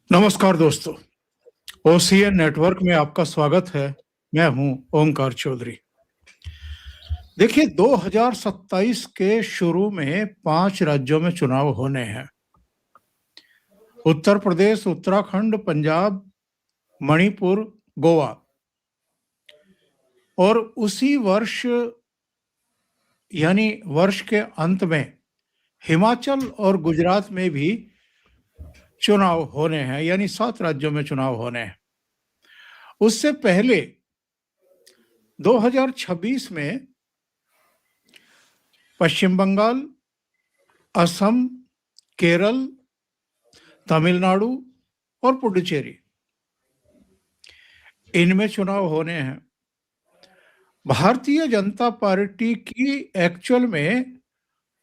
नमस्कार दोस्तों, OCN network में आपका स्वागत है। मैं हूं ओंकार चौधरी। देखिए, 2027 के शुरू में 5 राज्यों में चुनाव होने हैं। उत्तर प्रदेश, उत्तराखंड, पंजाब, मणिपुर, गोवा। और उसी वर्ष यानी वर्ष के अंत में हिमाचल और गुजरात में भी चुनाव होने हैं, यानी 7 राज्यों में चुनाव होने हैं। उससे पहले 2026 में पश्चिम बंगाल, असम, केरल, तमिलनाडु और पुडुचेरी, इनमें चुनाव होने हैं। भारतीय जनता पार्टी की एक्चुअल में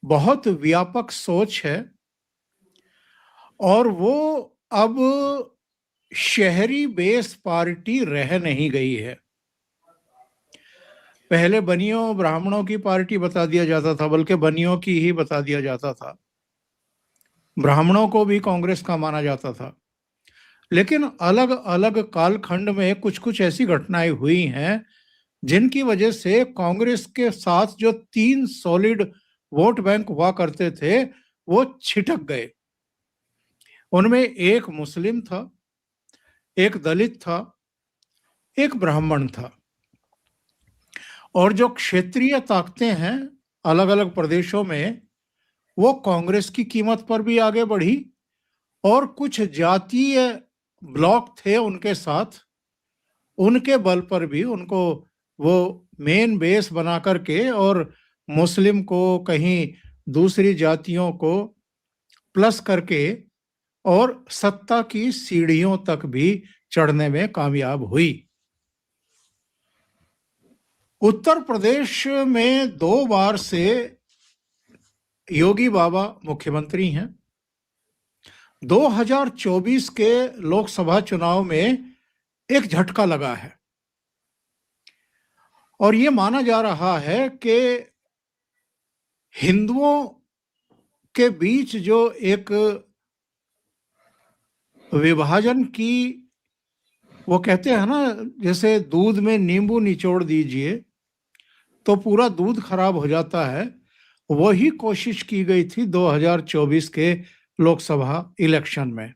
बहुत व्यापक सोच है और वो अब शहरी बेस पार्टी रह नहीं गई है। पहले बनियों ब्राह्मणों की पार्टी बता दिया जाता था, बल्कि बनियों की ही बता दिया जाता था। ब्राह्मणों को भी कांग्रेस का माना जाता था। लेकिन अलग अलग कालखंड में कुछ कुछ ऐसी घटनाएं हुई हैं जिनकी वजह से कांग्रेस के साथ जो 3 सॉलिड वोट बैंक हुआ करते थे वो छिटक गए। उनमें एक मुस्लिम था, एक दलित था, एक ब्राह्मण था। और जो क्षेत्रीय ताकतें हैं अलग अलग प्रदेशों में, वो कांग्रेस की कीमत पर भी आगे बढ़ी और कुछ जातीय ब्लॉक थे उनके साथ, उनके बल पर भी उनको वो मेन बेस बना करके और मुस्लिम को, कहीं दूसरी जातियों को प्लस करके और सत्ता की सीढ़ियों तक भी चढ़ने में कामयाब हुई। उत्तर प्रदेश में 2 बार से योगी बाबा मुख्यमंत्री हैं। 2024 के लोकसभा चुनाव में एक झटका लगा है और ये माना जा रहा है कि हिंदुओं के बीच जो एक विभाजन की, वो कहते हैं ना, जैसे दूध में नींबू निचोड़ दीजिए तो पूरा दूध खराब हो जाता है, वही कोशिश की गई थी 2024 के लोकसभा इलेक्शन में।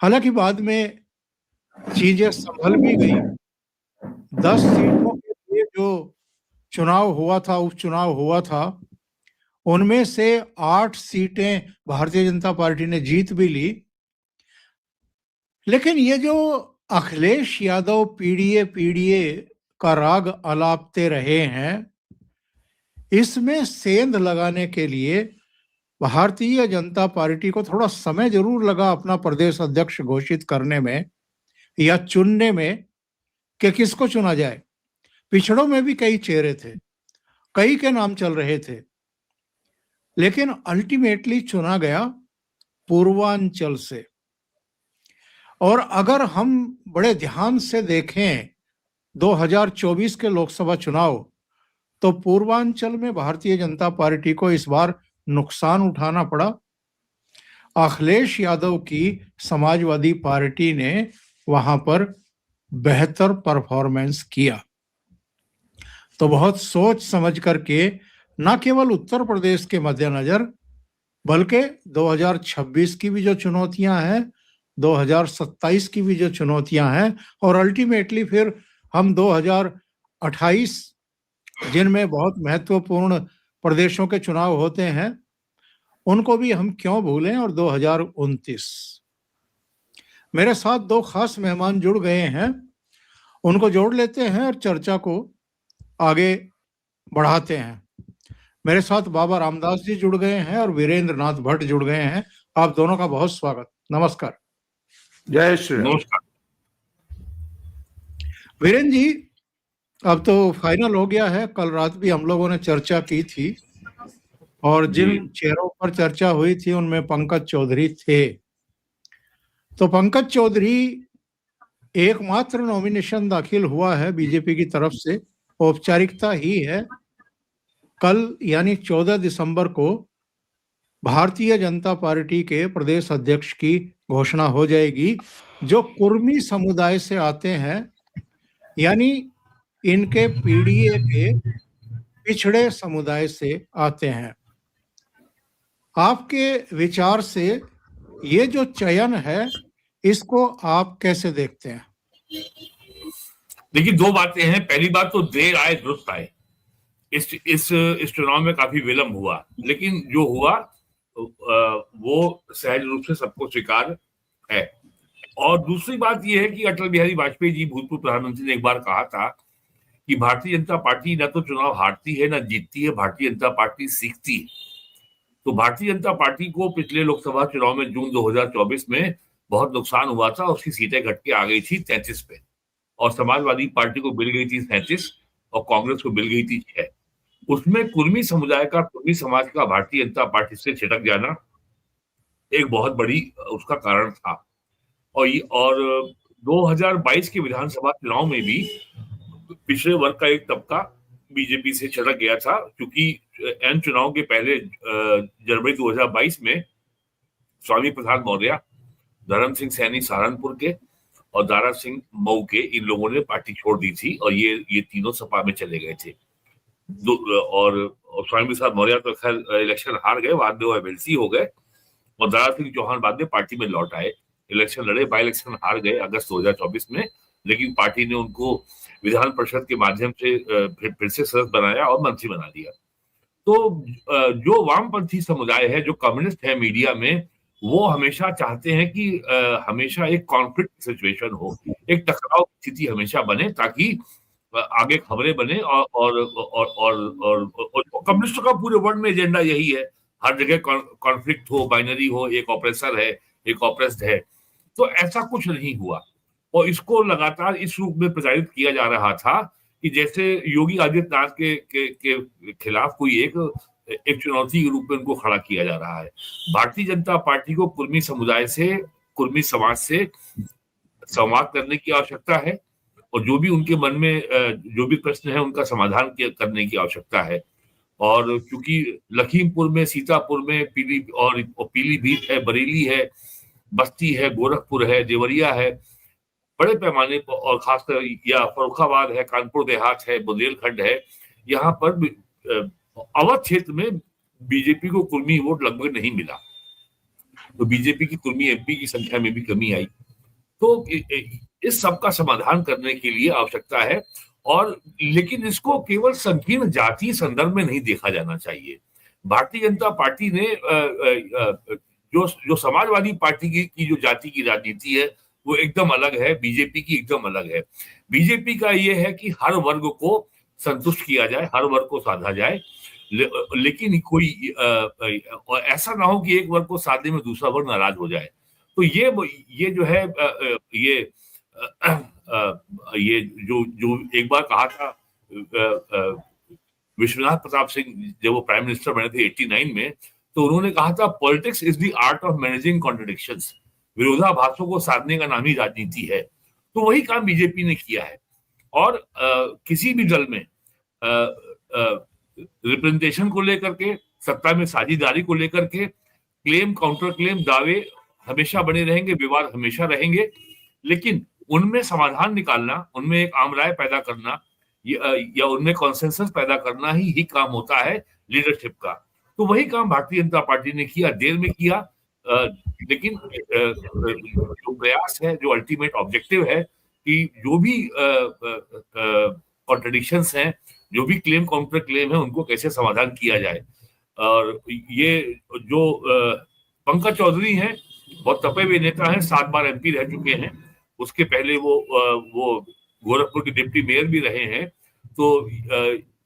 हालांकि बाद में चीजें संभल भी गई। 10 सीटों के लिए जो चुनाव हुआ था, उपचुनाव हुआ था, उनमें से 8 सीटें भारतीय जनता पार्टी ने जीत भी ली। लेकिन ये जो अखिलेश यादव पीडीए पीडीए का राग अलापते रहे हैं, इसमें सेंध लगाने के लिए भारतीय जनता पार्टी को थोड़ा समय जरूर लगा अपना प्रदेश अध्यक्ष घोषित करने में या चुनने में कि किसको चुना जाए। पिछड़ों में भी कई चेहरे थे, कई के नाम चल रहे थे, लेकिन अल्टीमेटली चुना गया पूर्वांचल से। और अगर हम बड़े ध्यान से देखें 2024 के लोकसभा चुनाव, तो पूर्वांचल में भारतीय जनता पार्टी को इस बार नुकसान उठाना पड़ा। अखिलेश यादव की समाजवादी पार्टी ने वहां पर बेहतर परफॉर्मेंस किया। तो बहुत सोच समझ करके, न केवल उत्तर प्रदेश के मद्देनजर, बल्कि 2026 की भी जो चुनौतियां हैं, 2027 की भी जो चुनौतियां हैं, और अल्टीमेटली फिर हम 2028, जिनमें बहुत महत्वपूर्ण प्रदेशों के चुनाव होते हैं, उनको भी हम क्यों भूलें। और 2029, मेरे साथ 2 खास मेहमान जुड़ गए हैं, उनको जोड़ लेते हैं और चर्चा को आगे बढ़ाते हैं। मेरे साथ बाबा रामदास जी जुड़ गए हैं और वीरेंद्र नाथ भट्ट जुड़ गए हैं। आप दोनों का बहुत स्वागत। नमस्कार। जय श्री राम। नमस्कार। वीरेंद्र जी, अब तो फाइनल हो गया है। कल रात भी हम लोगों ने चर्चा की थी और जिन चेहरों पर चर्चा हुई थी उनमें पंकज चौधरी थे। तो पंकज चौधरी एकमात्र नॉमिनेशन दाखिल हुआ है बीजेपी की तरफ से, औपचारिकता ही है। कल यानी 14 दिसंबर को भारतीय जनता पार्टी के प्रदेश अध्यक्ष की घोषणा हो जाएगी जो कुर्मी समुदाय से आते हैं, यानी इनके पीडीए के पिछड़े समुदाय से आते हैं। आपके विचार से ये जो चयन है इसको आप कैसे देखते हैं? देखिए, दो बातें हैं। पहली बात तो देर आए दुरुस्त आए। इस चुनाव में काफी विलंब हुआ, लेकिन जो हुआ वो सहज रूप से सबको स्वीकार है। और दूसरी बात यह है कि अटल बिहारी वाजपेयी जी, भूतपूर्व प्रधानमंत्री, ने एक बार कहा था कि भारतीय जनता पार्टी न तो चुनाव हारती है न जीतती है, भारतीय जनता पार्टी सीखती है। तो भारतीय जनता पार्टी को पिछले लोकसभा चुनाव में जून 2024 में बहुत नुकसान हुआ था। उसकी सीटें घट के आ गई थी 33 पे, और समाजवादी पार्टी को मिल गई थी 37 और कांग्रेस को मिल गई थी 6। उसमें कुर्मी समुदाय का, कुर्मी समाज का भारतीय जनता पार्टी से छिटक जाना एक बहुत बड़ी उसका कारण था। और 2022 के विधानसभा चुनाव में भी पिछड़े वर्ग का एक तबका बीजेपी से छिटक गया था, क्योंकि एन चुनाव के पहले जनवरी 2022 में स्वामी प्रसाद मौर्य, धर्म सिंह सैनी सहारनपुर के और दारा सिंह मऊ के, इन लोगों ने पार्टी छोड़ दी थी और ये तीनों सपा में चले गए थे। और स्वामी प्रसाद मौर्य तो खैर इलेक्शन हार गए, बाद में वो एमएलसी हो गए, और दारा सिंह चौहान बाद में पार्टी में लौट आए। इलेक्शन लड़े, बाई इलेक्शन हार गए अगस्त 2024 में, लेकिन पार्टी ने उनको विधान परिषद के माध्यम से फिर से सदस्य बनाया और मंत्री बना दिया। तो जो वामपंथी समुदाय है, जो कम्युनिस्ट है मीडिया में, वो हमेशा चाहते हैं कि हमेशा एक कॉन्फ्लिक्ट सिचुएशन हो, एक टकराव की स्थिति हमेशा बने, ताकि आगे खबरें बने। और कम्युनिस्टों का पूरे वर्ल्ड में एजेंडा यही है, हर जगह कॉन्फ्लिक्ट हो, बाइनरी हो, एक ऑपरेसर है, एक ऑपरेस्ड है। तो ऐसा कुछ नहीं हुआ, और इसको लगातार इस रूप में प्रचारित किया जा रहा था कि जैसे योगी आदित्यनाथ के खिलाफ कोई एक चुनौती के रूप में उनको खड़ा किया जा रहा है। भारतीय जनता पार्टी को कुर्मी समुदाय से, कुर्मी समाज से संवाद करने की आवश्यकता है, और जो भी उनके मन में जो भी प्रश्न है उनका समाधान करने की आवश्यकता है। और क्योंकि लखीमपुर में, सीतापुर में, पीलीभीत है, बरेली है, बस्ती है, गोरखपुर है, देवरिया है, बड़े पैमाने पर, और खासकर या फर्रुखाबाद है, कानपुर देहात है, बुंदेलखंड है, यहाँ पर अवध क्षेत्र में बीजेपी को कुर्मी वोट लगभग नहीं मिला, तो बीजेपी की कुर्मी एमपी की संख्या में भी कमी आई। तो इस सब का समाधान करने के लिए आवश्यकता है, और लेकिन इसको केवल संकीर्ण जातीय संदर्भ में नहीं देखा जाना चाहिए। भारतीय जनता पार्टी ने जो समाजवादी पार्टी की जो जाति की राजनीति है वो एकदम अलग है, बीजेपी की एकदम अलग है। बीजेपी का ये है कि हर वर्ग को संतुष्ट किया जाए, हर वर्ग को साधा जाए, लेकिन कोई ऐसा ना हो कि एक वर्ग को साधने में दूसरा वर्ग नाराज हो जाए। तो ये जो है ये जो एक बार कहा था विश्वनाथ प्रताप सिंह, जब वो प्राइम मिनिस्टर बने थे 89 में, तो उन्होंने कहा था politics is the art of managing contradictions. विरोधाभासों को साधने का नाम ही राजनीति है। तो वही काम बीजेपी ने किया है। और किसी भी दल में रिप्रेजेंटेशन को लेकर के, सत्ता में साझेदारी को लेकर के, क्लेम काउंटर क्लेम, दावे हमेशा बने रहेंगे, विवाद हमेशा रहेंगे, लेकिन उनमें समाधान निकालना, उनमें एक आम राय पैदा करना या उनमें कॉन्सेंसस पैदा करना ही काम होता है लीडरशिप का। तो वही काम भारतीय जनता पार्टी ने किया, देर में किया, लेकिन जो प्रयास है, जो अल्टीमेट ऑब्जेक्टिव है कि जो भी कॉन्ट्रडिक्शंस हैं, जो भी क्लेम काउंटर क्लेम है, उनको कैसे समाधान किया जाए। और ये जो पंकज चौधरी हैं, बहुत तपे हुए नेता हैं, 7 बार एमपी रह चुके हैं, उसके पहले वो गोरखपुर के डिप्टी मेयर भी रहे हैं। तो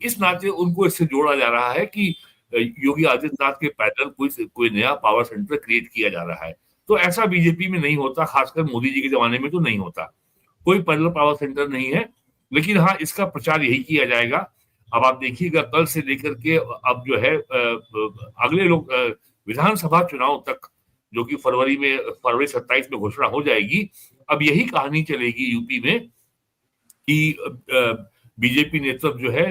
इस नाते उनको इससे जोड़ा जा रहा है कि योगी आदित्यनाथ के पैटर्न कोई नया पावर सेंटर क्रिएट किया जा रहा है। तो ऐसा बीजेपी में नहीं होता, खासकर मोदी जी के जमाने में तो नहीं होता, कोई पैरेलल पावर सेंटर नहीं है। लेकिन हाँ, इसका प्रचार यही किया जाएगा। अब आप देखिएगा, कल से लेकर के अब जो है अगले लोग विधानसभा चुनाव तक, जो कि फरवरी 27 में घोषणा हो जाएगी, अब यही कहानी चलेगी यूपी में कि बीजेपी नेतृत्व जो है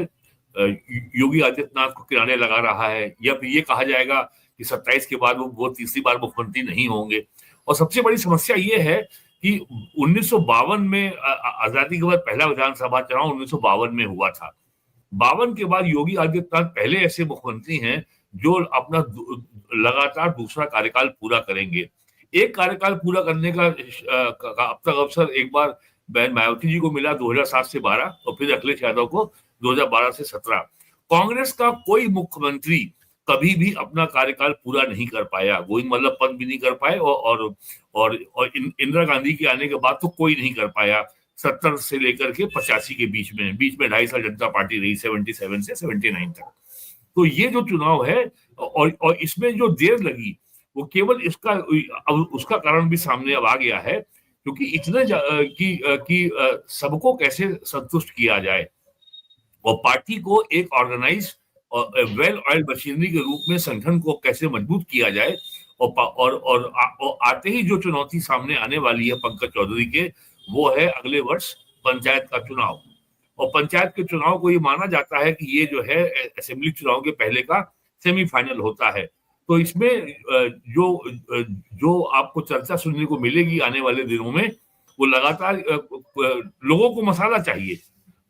योगी आदित्यनाथ को किनारे लगा रहा है, या फिर ये कहा जाएगा कि 27 के बाद वो तीसरी बार मुख्यमंत्री नहीं होंगे। और सबसे बड़ी समस्या ये है कि 1952 में आजादी के बाद पहला विधानसभा चुनाव 1952 में हुआ था। 52 के बाद योगी आदित्यनाथ पहले ऐसे मुख्यमंत्री हैं जो अपना लगातार दूसरा कार्यकाल पूरा करेंगे। एक कार्यकाल पूरा करने का अब तक अवसर एक बार बहन मायावती जी को मिला 2007 से 12 और फिर अखिलेश यादव को 2012 से 17। कांग्रेस का कोई मुख्यमंत्री कभी भी अपना कार्यकाल पूरा नहीं कर पाया। गोविंद वल्लभ पंत भी नहीं कर पाए और इंदिरा गांधी के आने के बाद तो कोई नहीं कर पाया। 70 से लेकर के 85 के बीच में 2.5 साल जनता पार्टी रही, 77 से 79 तक। तो ये जो चुनाव है और इसमें जो देर लगी वो केवल उसका कारण भी सामने अब आ गया है, क्योंकि इतना कि सबको कैसे संतुष्ट किया जाए और पार्टी को एक ऑर्गेनाइज और वेल ऑयल मशीनरी के रूप में संगठन को कैसे मजबूत किया जाए। और आते ही जो चुनौती सामने आने वाली है पंकज चौधरी के, वो है अगले वर्ष पंचायत का चुनाव। और पंचायत के चुनाव को ये माना जाता है कि ये जो है असेंबली चुनाव के पहले का सेमीफाइनल होता है। तो इसमें जो आपको चर्चा सुनने को मिलेगी आने वाले दिनों में, वो लगातार लोगों को मसाला चाहिए।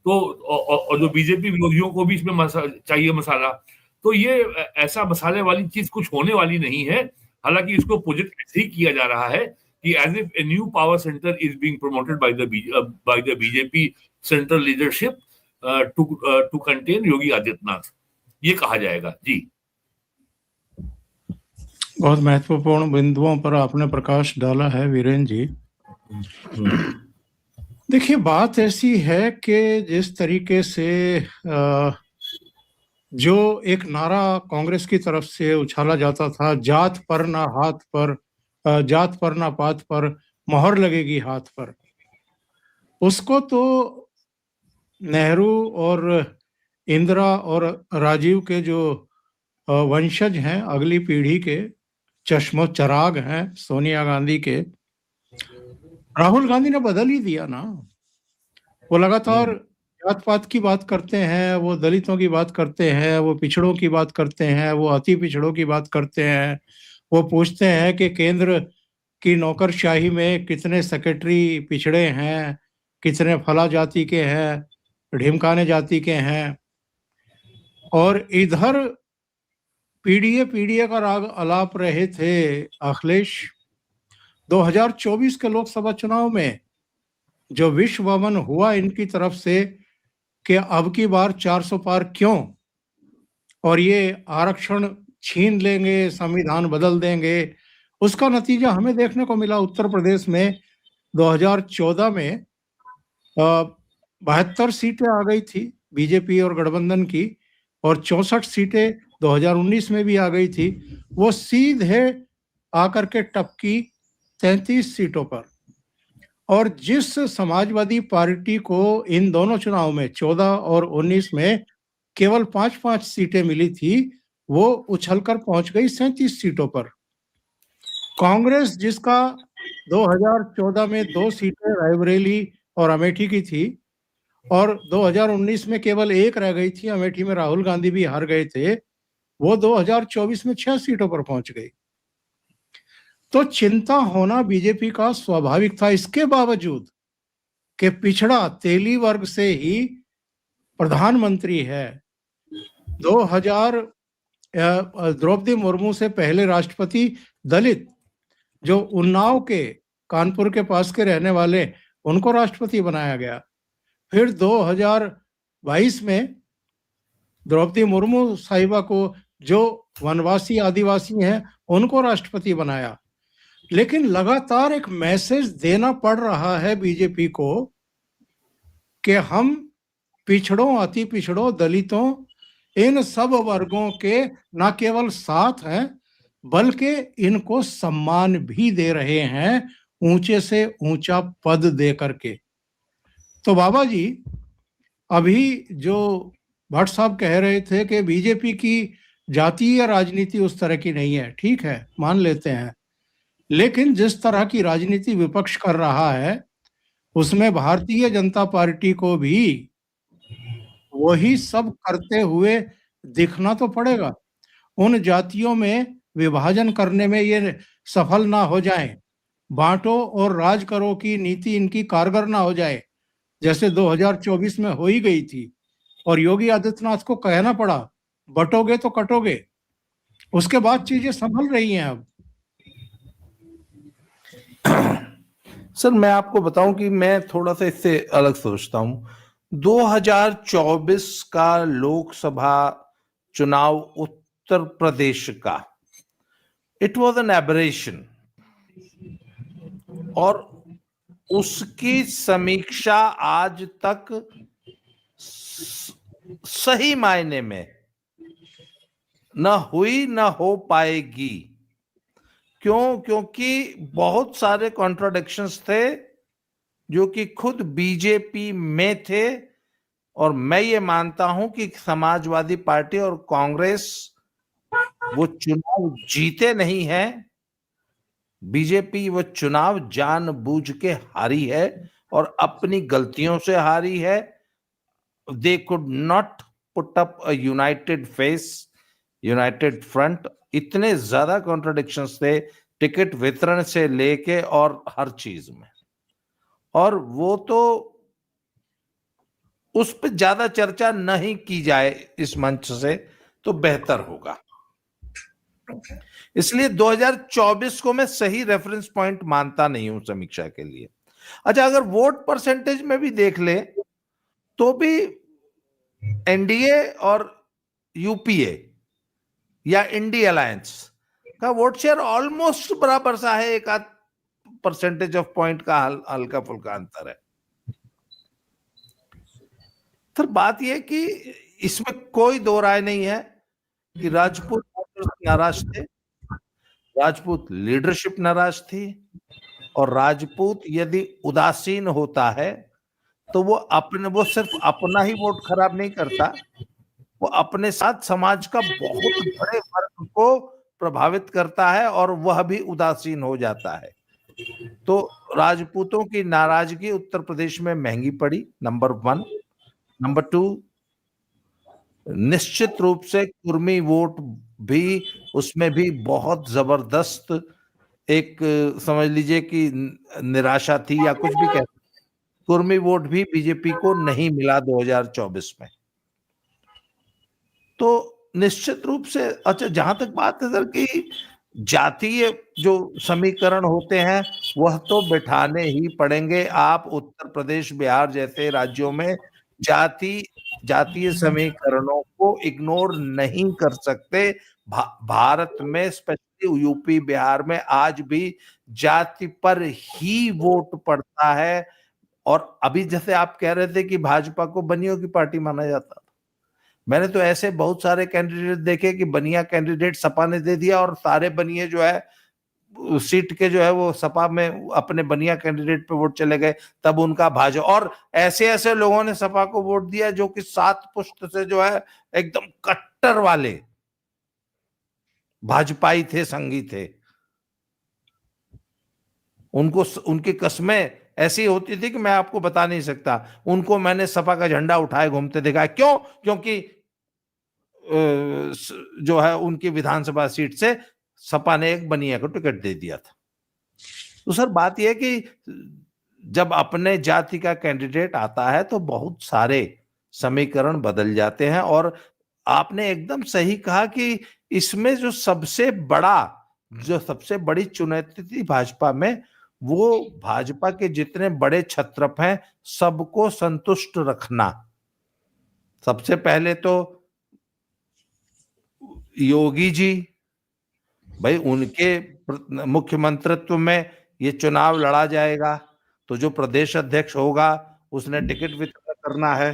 तो और जो बीजेपी विरोधियों को भी इसमें चाहिए मसाला। तो ये ऐसा मसाले वाली चीज कुछ होने वाली नहीं है। हालांकि इसको प्रोजेक्ट ऐसे ही किया जा रहा है कि as if a new power centre is being promoted by the BJP central leadership to contain Yogi Adityanath, ये कहा जाएगा। जी, बहुत महत्वपूर्ण बिंदुओं पर आपने प्रकाश डाला है वीरेन जी। देखिए, बात ऐसी है कि जिस तरीके से जो एक नारा कांग्रेस की तरफ से उछाला जाता था, जात पर ना हाथ पर, जात पर ना पात पर, मोहर लगेगी हाथ पर, उसको तो नेहरू और इंदिरा और राजीव के जो वंशज हैं, अगली पीढ़ी के चश्मो चराग हैं सोनिया गांधी के, राहुल गांधी ने बदल ही दिया ना। वो लगातार जात पात की बात करते हैं, वो दलितों की बात करते हैं, वो पिछड़ों की बात करते हैं, वो अति पिछड़ों की बात करते हैं। वो पूछते हैं कि केंद्र की नौकरशाही में कितने सेक्रेटरी पिछड़े हैं, कितने फला जाति के हैं, ढिमकाने जाति के हैं। और इधर पीडीए का राग अलाप रहे थे अखिलेश। 2024 के लोकसभा चुनाव में जो विश्ववन हुआ इनकी तरफ से कि अब की बार 400 पार क्यों, और ये आरक्षण छीन लेंगे, संविधान बदल देंगे, उसका नतीजा हमें देखने को मिला। उत्तर प्रदेश में 2014 में 72 सीटें आ गई थी बीजेपी और गठबंधन की, और 64 सीटें 2019 में भी आ गई थी। वो सीधे आकर के टपकी 33 सीटों पर। और जिस समाजवादी पार्टी को इन दोनों चुनाव में 14 और 19 में केवल 5-5 सीटें मिली थी, वो उछलकर पहुंच गई 37 सीटों पर। कांग्रेस, जिसका 2014 में 2 सीटें रायबरेली और अमेठी की थी और 2019 में केवल 1 रह गई थी, अमेठी में राहुल गांधी भी हार गए थे, वो 2024 में 6 सीटों पर पहुंच गई। तो चिंता होना बीजेपी का स्वाभाविक था, इसके बावजूद कि पिछड़ा तेली वर्ग से ही प्रधानमंत्री है। 2000 द्रौपदी मुर्मू से पहले राष्ट्रपति दलित, जो उन्नाव के कानपुर के पास के रहने वाले, उनको राष्ट्रपति बनाया गया। फिर 2022 में द्रौपदी मुर्मू साहिबा को, जो वनवासी आदिवासी हैं, उनको राष्ट्रपति बनाया। लेकिन लगातार एक मैसेज देना पड़ रहा है बीजेपी को कि हम पिछड़ों, अति पिछड़ों, दलितों, इन सब वर्गों के न केवल साथ हैं बल्कि इनको सम्मान भी दे रहे हैं, ऊंचे से ऊंचा पद दे करके। तो बाबा जी, अभी जो भट्ट साहब कह रहे थे कि बीजेपी की जातीय राजनीति उस तरह की नहीं है, ठीक है, मान लेते हैं, लेकिन जिस तरह की राजनीति विपक्ष कर रहा है उसमें भारतीय जनता पार्टी को भी वही सब करते हुए दिखना तो पड़ेगा। उन जातियों में विभाजन करने में ये सफल ना हो जाएं, बांटो और राज करो की नीति इनकी कारगर ना हो जाए, जैसे 2024 में हो ही गई थी और योगी आदित्यनाथ को कहना पड़ा बटोगे तो कटोगे। उसके बाद चीजें संभल रही हैं अब। सर मैं आपको बताऊं कि मैं थोड़ा सा इससे अलग सोचता हूं। 2024 का लोकसभा चुनाव उत्तर प्रदेश का इट वाज एन एबरेशन, और उसकी समीक्षा आज तक सही मायने में न हुई न हो पाएगी। क्यों? क्योंकि बहुत सारे कॉन्ट्राडिक्शंस थे जो कि खुद बीजेपी में थे, और मैं ये मानता हूं कि समाजवादी पार्टी और कांग्रेस वो चुनाव जीते नहीं है, बीजेपी वो चुनाव जानबूझ के हारी है और अपनी गलतियों से हारी है। They could not put up a United face, United front. इतने ज्यादा कॉन्ट्रडिक्शंस थे टिकट वितरण से लेके और हर चीज में, और वो तो उस पर ज्यादा चर्चा नहीं की जाए इस मंच से तो बेहतर होगा। इसलिए 2024 को मैं सही रेफरेंस पॉइंट मानता नहीं हूं समीक्षा के लिए। अच्छा, अगर वोट परसेंटेज में भी देख ले तो भी एनडीए और यूपीए या इंडी अलायंस का वोट शेयर ऑलमोस्ट बराबर सा है, एक आध परसेंटेज ऑफ पॉइंट का हल्का फुल्का अंतर है। फिर बात यह कि इसमें कोई दो राय नहीं है कि राजपूत वोटर्स नाराज थे, राजपूत लीडरशिप नाराज थी, और राजपूत यदि उदासीन होता है तो वो सिर्फ अपना ही वोट खराब नहीं करता, वो अपने साथ समाज का बहुत बड़े वर्ग को प्रभावित करता है और वह भी उदासीन हो जाता है। तो राजपूतों की नाराजगी उत्तर प्रदेश में महंगी पड़ी, नंबर 1। नंबर 2, निश्चित रूप से कुर्मी वोट भी, उसमें भी बहुत जबरदस्त एक समझ लीजिए कि निराशा थी या कुछ भी कह, कुर्मी वोट भी बीजेपी को नहीं मिला 2024 में। तो निश्चित रूप से, अच्छा जहां तक बात है सर कि जातीय जो समीकरण होते हैं वह तो बिठाने ही पड़ेंगे। आप उत्तर प्रदेश बिहार जैसे राज्यों में जातीय समीकरणों को इग्नोर नहीं कर सकते। भारत में स्पेशली यूपी बिहार में आज भी जाति पर ही वोट पड़ता है। और अभी जैसे आप कह रहे थे कि भाजपा को बनियों की पार्टी माना जाता, मैंने तो ऐसे बहुत सारे कैंडिडेट देखे कि बनिया कैंडिडेट सपा ने दे दिया और सारे बनिए जो है सीट के जो है वो सपा में अपने बनिया कैंडिडेट पे वोट चले गए, तब उनका भाजपा, और ऐसे ऐसे लोगों ने सपा को वोट दिया जो कि 7 पुश्त से जो है एकदम कट्टर वाले भाजपाई थे, संगी थे। उनको उनकी कस्में ऐसी होती थी कि मैं आपको बता नहीं सकता। उनको मैंने सपा का झंडा उठाए घूमते देखा है। क्यों? क्योंकि जो है उनकी विधानसभा सीट से सपा ने एक बनिया को टिकट दे दिया था। तो सर बात यह है कि जब अपने जाति का कैंडिडेट आता है तो बहुत सारे समीकरण बदल जाते हैं। और आपने एकदम सही कहा कि इसमें जो सबसे बड़ी चुनौती थी भाजपा में, वो भाजपा के जितने बड़े छत्रप हैं सबको संतुष्ट रखना। सबसे पहले तो योगी जी, भाई उनके मुख्यमंत्रित्व में ये चुनाव लड़ा जाएगा, तो जो प्रदेश अध्यक्ष होगा उसने टिकट वितरण करना है,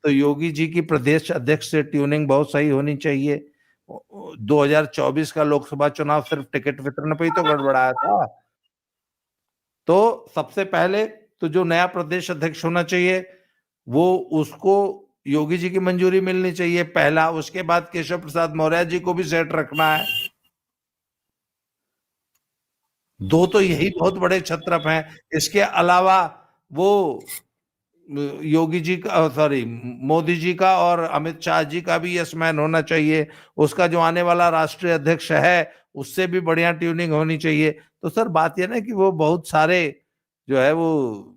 तो योगी जी की प्रदेश अध्यक्ष से ट्यूनिंग बहुत सही होनी चाहिए। 2024 का लोकसभा चुनाव सिर्फ टिकट वितरण पे ही तो गड़बड़ाया था। तो सबसे पहले तो जो नया प्रदेश अध्यक्ष होना चाहिए वो, उसको योगी जी की मंजूरी मिलनी चाहिए पहला। उसके बाद केशव प्रसाद मौर्य जी को भी सेट रखना है। 2 तो यही बहुत बड़े छत्रप हैं। इसके अलावा वो योगी जी का, सॉरी, मोदी जी का और अमित शाह जी का भी यस मैन होना चाहिए। उसका जो आने वाला राष्ट्रीय अध्यक्ष है उससे भी बढ़िया ट्यूनिंग होनी चाहिए। तो सर बात यह ना कि वो बहुत सारे जो है वो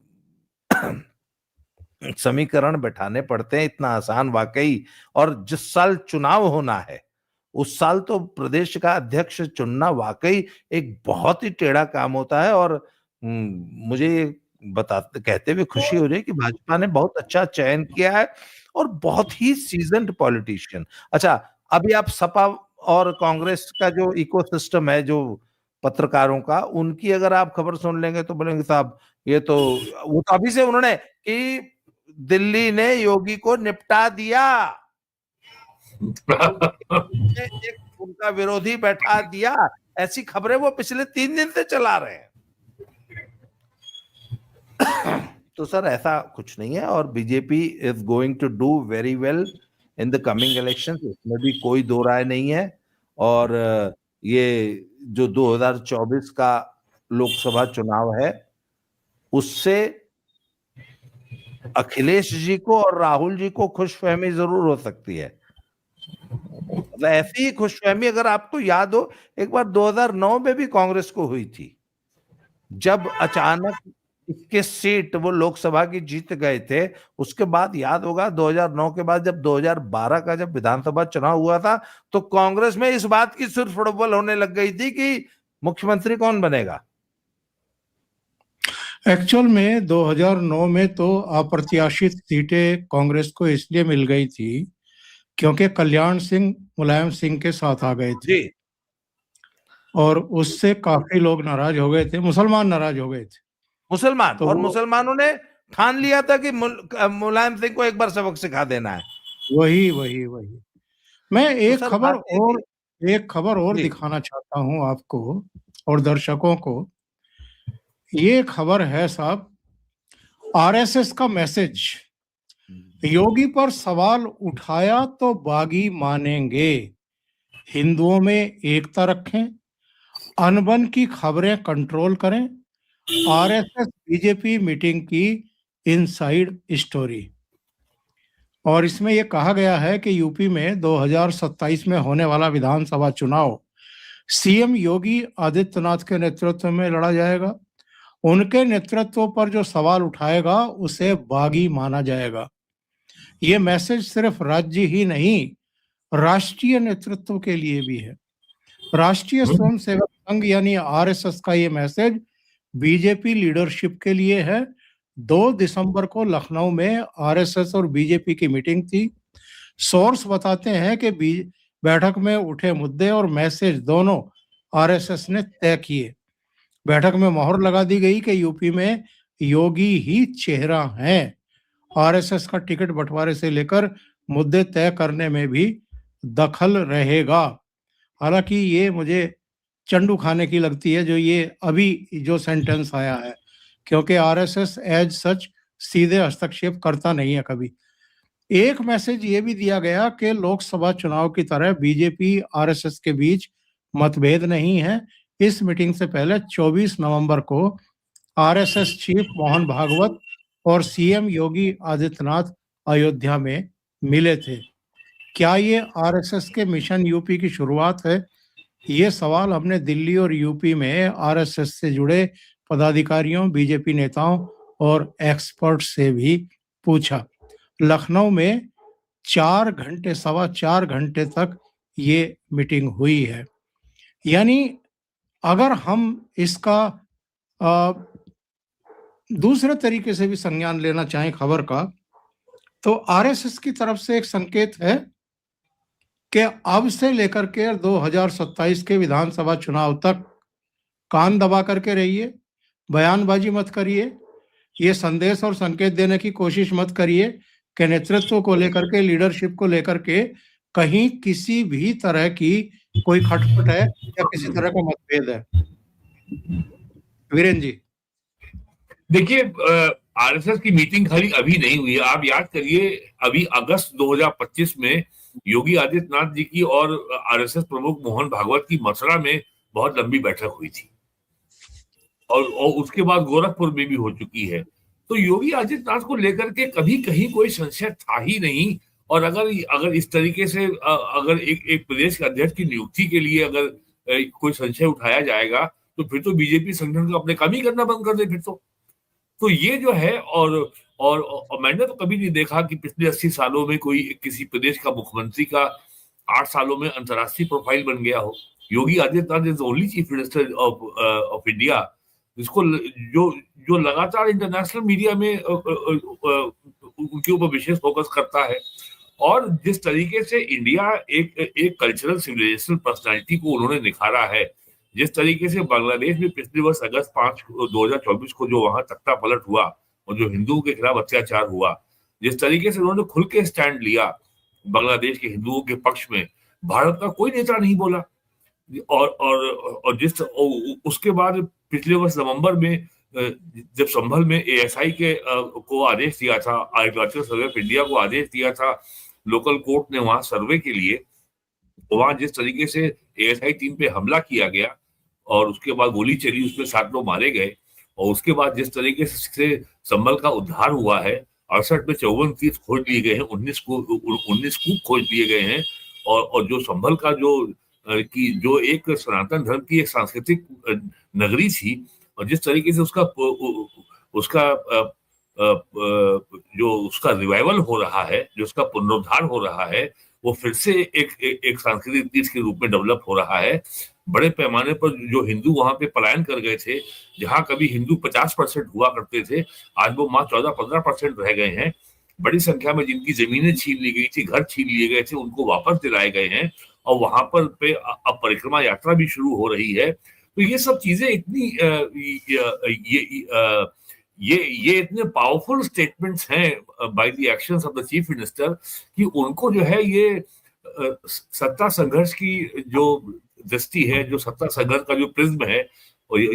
समीकरण बैठाने पड़ते हैं, इतना आसान वाकई। और जिस साल चुनाव होना है उस साल तो प्रदेश का अध्यक्ष चुनना वाकई एक बहुत ही टेढ़ा काम होता है। और मुझे ये बताते कहते हुए खुशी हो रही है कि भाजपा ने बहुत अच्छा चयन किया है और बहुत ही सीजन्ड पॉलिटिशियन। अच्छा, अभी आप सपा और कांग्रेस का जो इकोसिस्टम है, जो पत्रकारों का, उनकी अगर आप खबर सुन लेंगे तो बोलेंगे साहब ये तो, वो तो अभी से उन्होंने कि दिल्ली ने योगी को निपटा दिया, एक उनका विरोधी बैठा दिया, ऐसी खबरें वो पिछले 3 दिन से चला रहे हैं। तो सर ऐसा कुछ नहीं है और BJP is going to do very well in the coming elections, इसमें भी कोई दो राय नहीं है। और ये जो 2024 का लोकसभा चुनाव है उससे अखिलेश जी को और राहुल जी को खुशफहमी जरूर हो सकती है। ऐसी ही खुशफहमी अगर आपको याद हो, एक बार 2009 में भी कांग्रेस को हुई थी, जब अचानक 21 सीट वो लोकसभा की जीत गए थे। उसके बाद याद होगा 2009 के बाद जब 2012 का जब विधानसभा चुनाव हुआ था तो कांग्रेस में इस बात की सुरफुड़बुल होने लग गई थी कि मुख्यमंत्री कौन बनेगा। एक्चुअल में 2009 में तो अप्रत्याशित सीटें कांग्रेस को इसलिए मिल गई थी क्योंकि कल्याण सिंह मुलायम सिंह के साथ आ गए थे जी, और उससे काफी लोग नाराज हो गए थे, मुसलमान नाराज हो गए थे। मुसलमान, तो और मुसलमानों ने ठान लिया था कि मुलायम सिंह को एक बार सबक सिखा देना है। वही वही वही मैं तो एक सर खबर बात है और कि एक खबर और जी, दिखाना चाहता हूं आपको और दर्शकों को। ये खबर है साहब, आरएसएस का मैसेज, योगी पर सवाल उठाया तो बागी मानेंगे, हिंदुओं में एकता रखें, अनबन की खबरें कंट्रोल करें, आरएसएस बीजेपी मीटिंग की इनसाइड स्टोरी। और इसमें यह कहा गया है कि यूपी में 2027 में होने वाला विधानसभा चुनाव सीएम योगी आदित्यनाथ के नेतृत्व में लड़ा जाएगा। उनके नेतृत्व पर जो सवाल उठाएगा उसे बागी माना जाएगा। ये मैसेज सिर्फ राज्य ही नहीं, राष्ट्रीय नेतृत्व के लिए भी है। राष्ट्रीय स्वयंसेवक संघ यानी आरएसएस का ये मैसेज बीजेपी लीडरशिप के लिए है। 2 दिसंबर को लखनऊ में आरएसएस और बीजेपी की मीटिंग थी। सोर्स बताते हैं कि बैठक में उठे मुद्दे और मैसेज दोनों आरएसएस ने तय किए। बैठक में मोहर लगा दी गई कि यूपी में योगी ही चेहरा है। आरएसएस का टिकट बंटवारे से लेकर मुद्दे तय करने में भी दखल रहेगा। हालांकि ये मुझे चंडू खाने की लगती है जो ये अभी जो सेंटेंस आया है, क्योंकि आरएसएस एज सच सीधे हस्तक्षेप करता नहीं है कभी। एक मैसेज ये भी दिया गया कि लोकसभा चुनाव की तरह बीजेपी आरएसएस के बीच मतभेद नहीं है। इस मीटिंग से पहले 24 नवंबर को आरएसएस चीफ मोहन भागवत और सीएम योगी आदित्यनाथ अयोध्या में मिले थे। क्या ये आरएसएस के मिशन यूपी की शुरुआत है? ये सवाल हमने दिल्ली और यूपी में आरएसएस से जुड़े पदाधिकारियों, बीजेपी नेताओं और एक्सपर्ट से भी पूछा। लखनऊ में 4 घंटे, सवा 4 घंटे तक ये मीटिंग हुई है। यानी अगर हम इसका दूसरे तरीके से भी संज्ञान लेना चाहें खबर का, तो आरएसएस की तरफ से एक संकेत है कि अब से लेकर के 2027 के विधानसभा चुनाव तक कान दबा करके रहिए, बयानबाजी मत करिए, ये संदेश और संकेत देने की कोशिश मत करिए कि नेतृत्व को लेकर के, लीडरशिप को लेकर के कहीं किसी भी तरह की कोई खटपट है या किसी तरह का मतभेद है। वीरेंद्र जी, देखिए, आरएसएस की मीटिंग खाली अभी नहीं हुई है। आप याद करिए, अभी अगस्त 2025 में योगी आदित्यनाथ जी की और आरएसएस प्रमुख मोहन भागवत की मथुरा में बहुत लंबी बैठक हुई थी और उसके बाद गोरखपुर में भी हो चुकी है। तो योगी आदित्यनाथ को लेकर के कभी कहीं कोई संशय था ही नहीं। और अगर इस तरीके से अगर एक प्रदेश के अध्यक्ष की नियुक्ति के लिए अगर कोई संशय उठाया जाएगा तो फिर तो बीजेपी संगठन को अपने काम ही करना बंद कर दे फिर तो ये जो है। और मैंने तो कभी नहीं देखा कि पिछले 80 सालों में कोई किसी प्रदेश का मुख्यमंत्री का 8 सालों में अंतर्राष्ट्रीय प्रोफाइल बन गया हो। Yogi Adityanath is only chief minister of India जिसको जो लगातार इंटरनेशनल मीडिया में उनके ऊपर विशेष फोकस करता है। और जिस तरीके से इंडिया एक कल्चरल सिविलाइजेशन पर्सनालिटी को उन्होंने निखारा है, जिस तरीके से बांग्लादेश में पिछले वर्ष अगस्त 5 2024 को जो वहां तख्ता पलट हुआ और जो हिंदुओं के खिलाफ अत्याचार हुआ, जिस तरीके से उन्होंने खुल के स्टैंड लिया बांग्लादेश के हिंदुओं के पक्ष में, भारत का कोई नेता नहीं बोला। और जिस उसके बाद पिछले वर्ष नवंबर में जब संभल में एएसआई के को आदेश दिया था, आर्कियोलॉजिकल सर्वे ऑफ इंडिया को आदेश दिया था लोकल कोर्ट ने वहां सर्वे के लिए, वहां जिस तरीके से एएसआई टीम पे हमला किया गया और उसके बाद गोली चली, उसमें 7 लोग मारे गए। और उसके बाद जिस तरीके से संभल का उद्धार हुआ है, 68 में 54 तीर्थ खोज लिए गए हैं, 19 कूप खोज लिए गए हैं। और जो संभल का जो एक सनातन धर्म की एक सांस्कृतिक नगरी थी, और जिस तरीके से उसका रिवाइवल हो रहा है, जो उसका पुनरुद्धार हो रहा है, वो फिर से एक सांस्कृतिक तीर्थ के रूप में डेवलप हो रहा है। बड़े पैमाने पर जो हिंदू वहां पे पलायन कर गए थे, जहां कभी हिंदू 50% हुआ करते थे, आज वो 14-15% रह गए हैं। बड़ी संख्या में जिनकी जमीनें छीन ली गई थी, घर छीन लिए गए थे, उनको वापस दिलाए गए हैं और वहां पर अब परिक्रमा यात्रा भी शुरू हो रही है। तो ये सब चीजें इतनी ये इतने पावरफुल स्टेटमेंट्स हैं by the actions of the chief minister कि उनको जो है ये सत्ता संघर्ष की जो दृष्टि है, जो सत्ता संघर्ष का जो प्रिज्म है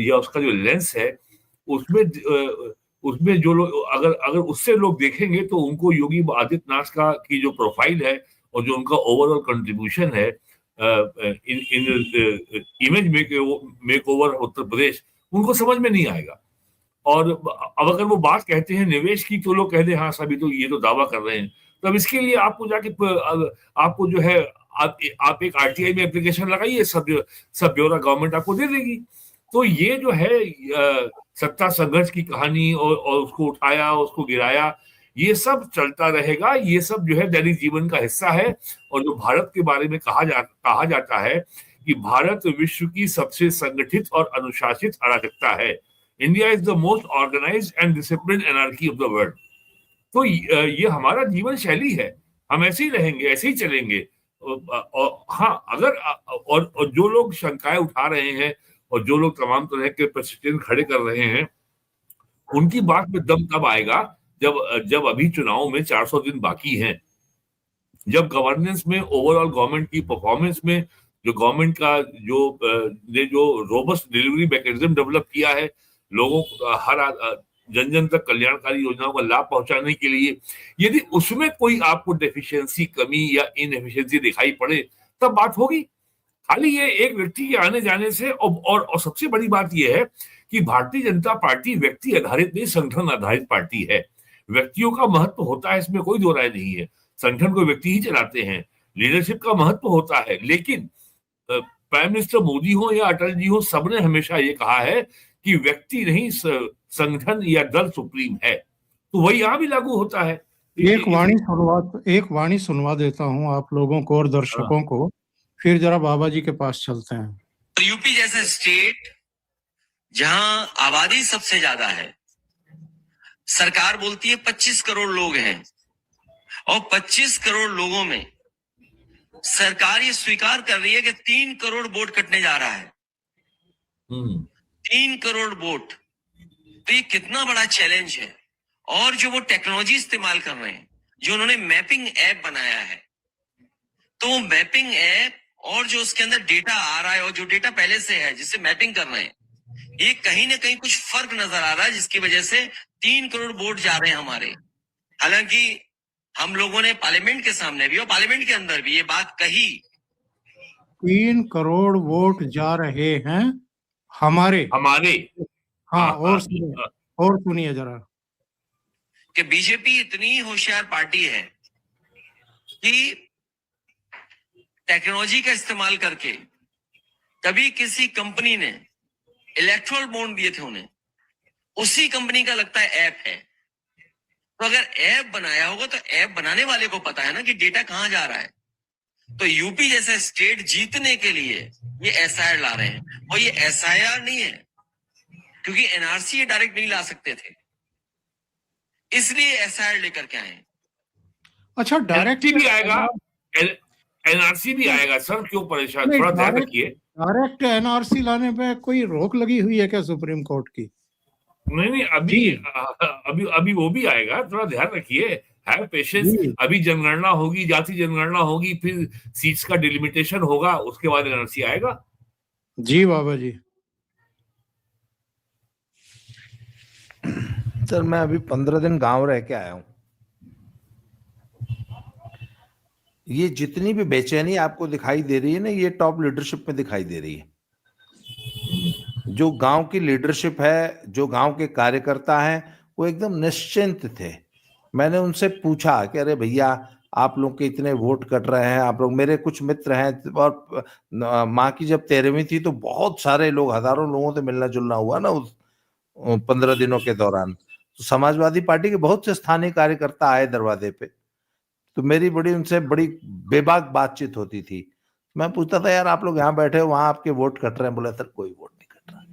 या उसका जो लेंस है, उसमें जो लोग अगर उससे लोग देखेंगे तो उनको योगी आदित्यनाथ का की जो प्रोफाइल है और जो उनका ओवरऑल कंट्रीब्यूशन है इन image make over Uttar Pradesh, उनको समझ में नहीं आएगा। और अब अगर वो बात कहते हैं निवेश की तो लोग कहते हैं हाँ सभी तो ये तो दावा कर रहे हैं, तो अब इसके लिए आपको जाके आपको जो है आप एक आरटीआई में एप्लीकेशन लगाइए, सब ब्यौरा गवर्नमेंट आपको दे देगी। तो ये जो है सत्ता संघर्ष की कहानी और उसको उठाया, उसको गिराया, ये सब चलता रहेगा। ये सब जो है दैनिक जीवन का हिस्सा है। और जो भारत के बारे में कहा जाता है कि भारत विश्व की सबसे संगठित और अनुशासित अराजकता है। India is the most organised and disciplined anarchy of the world. तो ये हमारा जीवन शैली है, हम ऐसे ही रहेंगे, ऐसे ही चलेंगे। और हाँ, अगर और जो लोग शंकाएं उठा रहे हैं और जो लोग तमाम तरह के प्रश्न खड़े कर रहे हैं, उनकी बात में दम तब आएगा जब अभी चुनाव में 400 दिन बाकी हैं, जब गवर्नेंस में, ओवरऑल गवर्नमेंट की परफॉर्मेंस में, जो गवर्नमेंट का जो रोबस्ट डिलीवरी मैकेनिज्म डेवलप किया है, लोगों को हर जन तक कल्याणकारी योजनाओं का लाभ पहुंचाने के लिए, यदि उसमें कोई आपको डेफिशिएंसी, कमी या इनएफिशिएंसी दिखाई पड़े तब बात होगी। खाली ये एक व्यक्ति के आने जाने से और सबसे बड़ी बात यह है कि भारतीय जनता पार्टी व्यक्ति आधारित नहीं, संगठन आधारित पार्टी है। व्यक्तियों का महत्व होता है, इसमें कोई दो राय नहीं है। संगठन को व्यक्ति ही चलाते हैं, लीडरशिप का महत्व होता है, लेकिन प्राइम मिनिस्टर मोदी हो या अटल जी हो, सबने हमेशा ये कहा है कि व्यक्ति नहीं, संगठन या दल सुप्रीम है। तो वही यहां भी लागू होता है। एक वाणी सुनवा देता हूं आप लोगों को और दर्शकों को, फिर जरा बाबा जी के पास चलते हैं। यूपी जैसा स्टेट जहां आबादी सबसे ज्यादा है, सरकार बोलती है 25 करोड़ लोग हैं, और 25 करोड़ लोगों में सरकार ये स्वीकार कर रही है कि 3 करोड़ वोट कटने जा रहा है। 3 करोड़ वोट, तो ये कितना बड़ा चैलेंज है। और जो वो टेक्नोलॉजी इस्तेमाल कर रहे हैं, जो उन्होंने मैपिंग ऐप बनाया है, तो वो मैपिंग ऐप और जो उसके अंदर डेटा आ रहा है और जो डेटा पहले से है जिससे मैपिंग कर रहे हैं, ये कहीं ना कहीं कुछ फर्क नजर आ रहा है, जिसकी वजह से 3 करोड़ वोट जा रहे हैं हमारे। हालांकि हम लोगों ने पार्लियामेंट के सामने भी और पार्लियामेंट के अंदर भी ये बात कही, 3 करोड़ वोट जा रहे हैं हमारे। हाँ, और सुनिए जरा। कि बीजेपी इतनी होशियार पार्टी है कि टेक्नोलॉजी का इस्तेमाल करके कभी किसी कंपनी ने इलेक्ट्रल बॉन्ड दिए थे उन्हें, उसी कंपनी का लगता है ऐप है। तो अगर ऐप बनाया होगा तो ऐप बनाने वाले को पता है ना कि डेटा कहां जा रहा है। तो यूपी जैसे स्टेट जीतने के लिए ये एसआईआर ला रहे हैं, और ये एसआईआर नहीं है क्योंकि एनआरसी ये डायरेक्ट नहीं ला सकते थे, इसलिए एसआईआर लेकर के आए। अच्छा, डायरेक्ट एनआरसी भी आएगा, एनआरसी भी आएगा सर, क्यों परेशान, थोड़ा ध्यान रखिए। डायरेक्ट एनआरसी लाने पे कोई रोक लगी हुई है क्या सुप्रीम कोर्ट की? नहीं, अभी वो भी आएगा, थोड़ा ध्यान रखिए, हैव पेशेंस। अभी जनगणना होगी, जाति जनगणना होगी, फिर सीट्स का डिलिमिटेशन होगा, उसके बाद एनआरसी आएगा। जी बाबा जी। सर मैं अभी 15 दिन गांव रह के आया हूं। ये जितनी भी बेचैनी आपको दिखाई दे रही है ना, ये टॉप लीडरशिप में दिखाई दे रही है। जो गांव की लीडरशिप है, जो गांव के कार्यकर्ता हैं, वो एकदम निश्चिंत थे। मैंने उनसे पूछा कि अरे भैया, आप लोग के इतने वोट कट रहे हैं, आप लोग, मेरे कुछ मित्र हैं, और माँ की जब 13वीं थी तो बहुत सारे लोग, हजारों लोगों से मिलना जुलना हुआ ना उस 15 दिनों के दौरान। तो समाजवादी पार्टी के बहुत से स्थानीय कार्यकर्ता आए दरवाजे पे, तो मेरी उनसे बड़ी बेबाक बातचीत होती थी। मैं पूछता था, यार आप लोग यहाँ बैठे हो, वहां आपके वोट कट रहे हैं? बोले, सर कोई वोट नहीं कट रहा,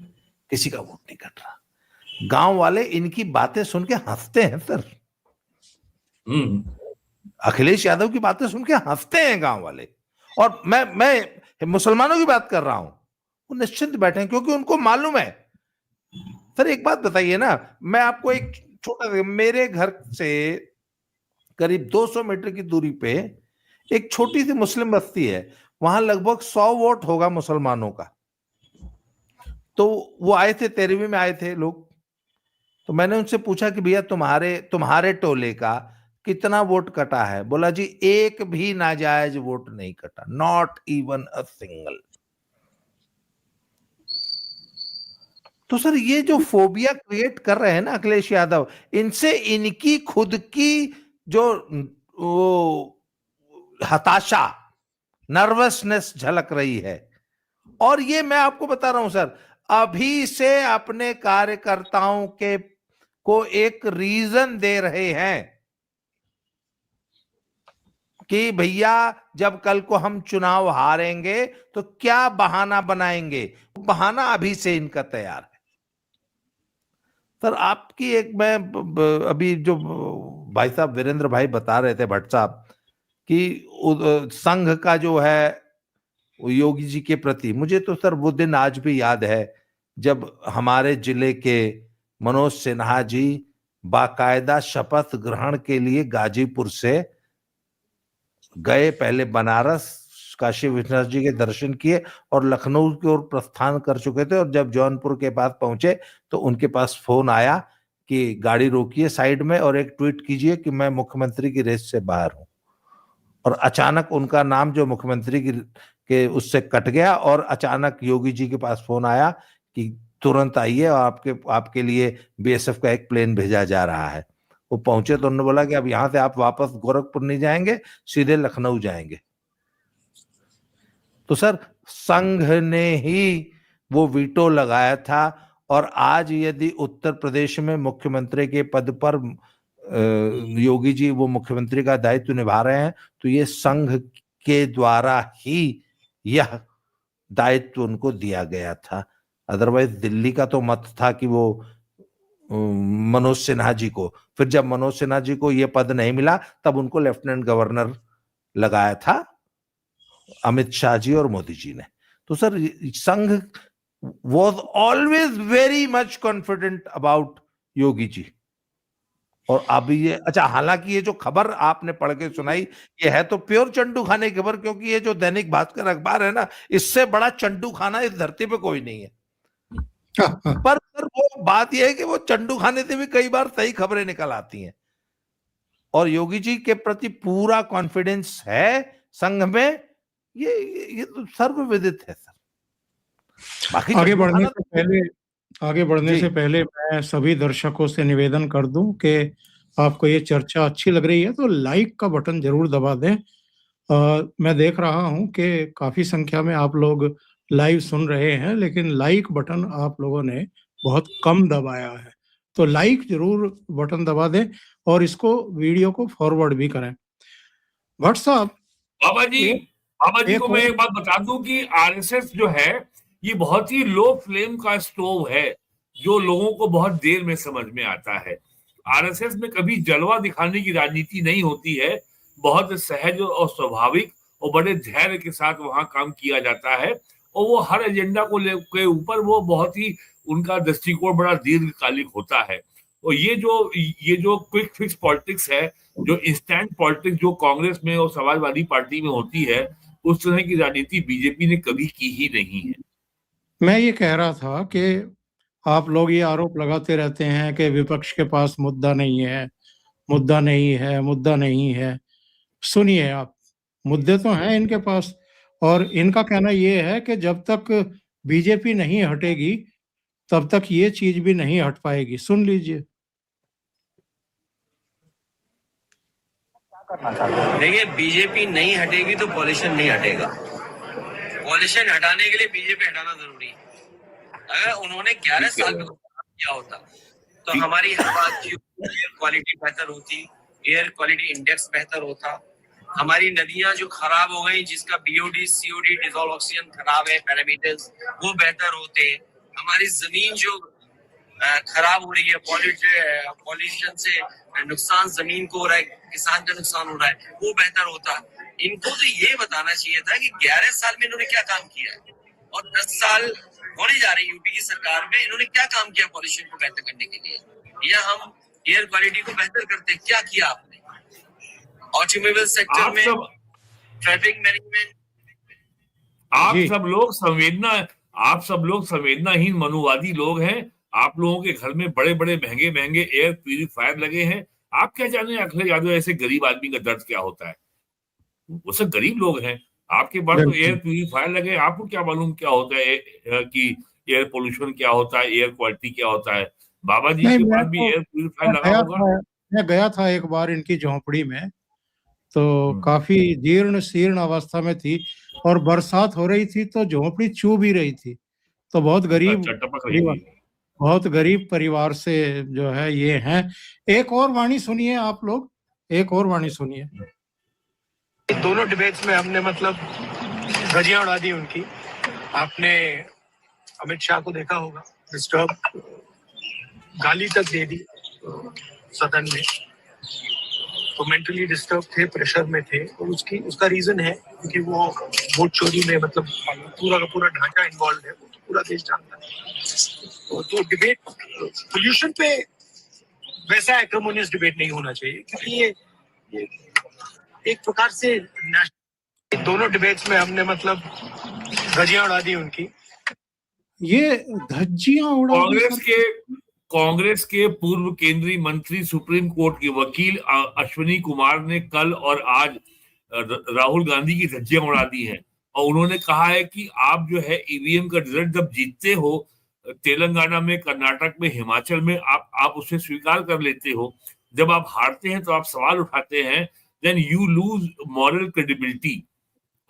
किसी का वोट नहीं कट रहा। गांव वाले इनकी बातें सुन के हंसते हैं सर। अखिलेश यादव की बातें सुन के हंसते हैं गांव वाले। और मैं मुसलमानों की बात कर रहा हूं, वो निश्चिंत बैठे हैं, क्योंकि उनको मालूम है। सर एक बात बताइए ना, मैं आपको एक छोटा, मेरे घर से करीब 200 मीटर की दूरी पे एक छोटी सी मुस्लिम बस्ती है, वहां लगभग 100 वोट होगा मुसलमानों का। तो वो आए थे, 13वीं में आए थे लोग। तो मैंने उनसे पूछा कि भैया तुम्हारे टोले का कितना वोट कटा है? बोला जी, एक भी नाजायज वोट नहीं कटा, नॉट इवन अ सिंगल। तो सर ये जो फोबिया क्रिएट कर रहे हैं ना अखिलेश यादव, इनसे इनकी खुद की जो वो हताशा, नर्वसनेस झलक रही है। और ये मैं आपको बता रहा हूं सर, अभी से अपने कार्यकर्ताओं को एक रीजन दे रहे हैं कि भैया जब कल को हम चुनाव हारेंगे तो क्या बहाना बनाएंगे। बहाना अभी से इनका तैयार है। सर आपकी एक, मैं अभी जो भाई साहब वीरेंद्र भाई बता रहे थे, भट्ट साहब, कि संघ का जो है योगी जी के प्रति, मुझे तो सर वो दिन आज भी याद है जब हमारे जिले के मनोज सिन्हा जी बाकायदा शपथ ग्रहण के लिए गाजीपुर से गए, पहले बनारस काशी विश्वनाथ जी के दर्शन किए और लखनऊ की ओर प्रस्थान कर चुके थे। और जब जौनपुर के पास पहुंचे तो उनके पास फोन आया कि गाड़ी रोकिए साइड में और एक ट्वीट कीजिए कि मैं मुख्यमंत्री की रेस से बाहर हूं। और अचानक उनका नाम जो मुख्यमंत्री के उससे कट गया, और अचानक योगी जी के पास फोन आया कि तुरंत आइए और आपके लिए बीएसएफ का एक प्लेन भेजा जा रहा है। वो पहुंचे तो उन्होंने बोला कि अब यहां से आप वापस गोरखपुर नहीं जाएंगे, सीधे लखनऊ जाएंगे। तो सर संघ ने ही वो वीटो लगाया था। और आज यदि उत्तर प्रदेश में मुख्यमंत्री के पद पर योगी जी वो मुख्यमंत्री का दायित्व निभा रहे हैं, तो ये संघ के द्वारा ही यह दायित्व उनको दिया गया था। अदरवाइज दिल्ली का तो मत था कि वो मनोज सिन्हा जी को, फिर जब मनोज सिन्हा जी को ये पद नहीं मिला तब उनको लेफ्टिनेंट गवर्नर लगाया था अमित शाह जी और मोदी जी ने। तो सर संघ was always very much confident about Yogi ji. और अब ये, अच्छा हालांकि ये जो खबर आपने पढ़ के सुनाई, ये है तो प्योर चंडू खाने की खबर, क्योंकि ये जो दैनिक भास्कर अखबार है ना, इससे बड़ा चंडू खाना इस धरती पे कोई नहीं है। पर सर वो बात ये है कि वो चंडू खाने से भी कई बार सही खबरें निकल आती हैं। और योगी जी के प्रति पूरा कॉन्फिडेंस है संघ में, ये तो सर्वविदित है सर। बाकी आगे बढ़ने से पहले मैं सभी दर्शकों से निवेदन कर दूं कि आपको ये चर्चा अच्छी लग रही है तो लाइक का बटन जरूर दबा दें। मैं देख रहा हूं कि काफी संख्या में आप लोग लाइव सुन रहे हैं, लेकिन लाइक बटन आप लोगों ने बहुत कम दबाया है। तो लाइक जरूर बटन दबा दें और इसको वीडियो को फॉरवर्ड भी करें। भट्ट साहब, बाबा जी एक को मैं और एक बात बता दूं कि आरएसएस जो है ये बहुत ही लो फ्लेम का स्टोव है जो लोगों को बहुत देर में समझ में आता है। आरएसएस में कभी जलवा दिखाने की राजनीति नहीं होती है, बहुत सहज और स्वाभाविक और बड़े धैर्य के साथ वहां काम किया जाता है और वो हर एजेंडा को के ऊपर वो बहुत ही उनका दृष्टिकोण बड़ा दीर्घकालिक होता है। और ये जो क्विक फिक्स पॉलिटिक्स है, जो इंस्टेंट पॉलिटिक्स जो कांग्रेस में और समाजवादी पार्टी में होती है, उस तरह की राजनीति बीजेपी ने कभी की ही नहीं है। मैं ये कह रहा था कि आप लोग ये आरोप लगाते रहते हैं कि विपक्ष के पास मुद्दा नहीं है, मुद्दा नहीं है, मुद्दा नहीं है। सुनिए आप, मुद्दे तो हैं इनके पास और इनका कहना ये है कि जब तक बीजेपी नहीं हटेगी तब तक ये चीज भी नहीं हट पाएगी। सुन लीजिए। देखिए, बीजेपी नहीं हटेगी तो पॉलिटिशियन नहीं हटेगा। पॉलिटिशियन हटाने के लिए बीजेपी हटाना जरूरी है। अगर उन्होंने 11 साल में किया होता तो हमारी हवा की एयर क्वालिटी बेहतर होती, एयर क्वालिटी इंडेक्स बेहतर होता, हमारी नदियां जो खराब हो गई जिसका बीओडी सीओडी डिसॉल्व ऑक्सीजन खराब है पैरामीटर्स वो बेहतर होते, हमारी जमीन जो खराब हो रही है पॉल्यूशन से नुकसान जमीन को हो रहा है, किसान का नुकसान हो रहा है, वो बेहतर होता। इनको तो ये बताना चाहिए था कि 11 साल में इन्होंने क्या काम किया है और 10 साल होने जा रही यूपी की सरकार में इन्होंने क्या काम किया पॉल्यूशन को बेहतर करने के लिए, या हम एयर क्वालिटी को बेहतर करते, क्या किया आपने ऑटोमोबाइल सेक्टर में, ट्रैफिक मैनेजमेंट। आप सब लोग संवेदनाहीन मनुवादी लोग हैं। आप लोगों के घर में बड़े बड़े महंगे महंगे एयर प्यूरिफायर लगे हैं। आप क्या जाने अखिलेश यादव ऐसे गरीब आदमी का दर्द क्या होता है? वो सब गरीब लोग हैं। आपके पास तो एयर प्यूरिफायर लगे, आपको क्या मालूम क्या होता है कि एयर पोल्यूशन क्या होता है, एयर क्वालिटी क्या होता है। बाबा जी के पास भी एयर प्यूरिफायर लगा होगा। मैं गया था एक बार इनकी झोंपड़ी में, तो काफी जीर्ण शीर्ण अवस्था में थी और बरसात हो रही थी तो झोंपड़ी चूभ भी रही थी। तो बहुत गरीब परिवार से जो है ये हैं। एक और वाणी सुनिए आप लोग, एक और वाणी सुनिए। दोनों डिबेट्स में हमने मतलब धज्जियां उड़ा दी उनकी। आपने अमित शाह को देखा होगा, डिस्टर्ब गाली तक दे दी सदन में, तो मेंटली डिस्टर्ब थे, प्रेशर में थे और उसका रीजन है क्योंकि वो वोट चोरी में मतलब पूरा का पूरा ढांचा इन्वॉल्व है, वो तो पूरा देश जानता है। तो डिबेट पोल्यूशन पे वैसा एक्रोमोनियस डिबेट नहीं होना चाहिए क्योंकि ये एक प्रकार से दोनों डिबेट्स में हमने मतलब धज्जियां उड़ा दी उनकी। ये धज्जियां उड़ा कांग्रेस के पूर्व केंद्रीय मंत्री सुप्रीम कोर्ट के वकील अश्विनी कुमार ने कल और आज राहुल गांधी की धज्जियां उड़ा दी हैं और उन्होंने कहा है कि आप जो है ईवीएम का रिजल्ट जब जीतते हो तेलंगाना में, कर्नाटक में, हिमाचल में, आप उसे स्वीकार कर लेते हो। जब आप हारते हैं तो आप सवाल उठाते हैं, then you lose moral credibility